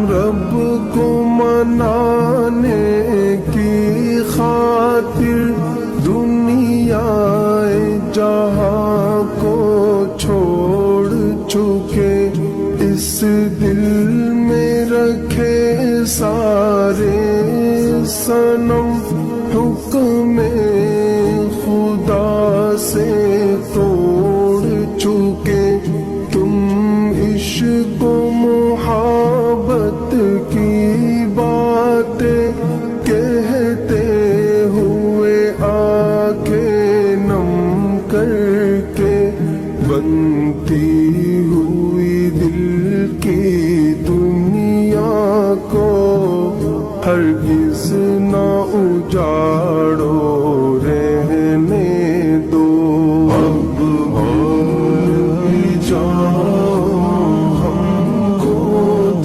رب کو منانے کی خاطر دنیا جہاں کو چھوڑ چکے، اس دل میں رکھے سارے صنم حکم خدا سے توڑ چکے۔ تم عشق و محبت کی باتیں کہتے ہوئے آنکھیں نم کر کے، بنتی ہوئی دل کی دنیا کو ہرگز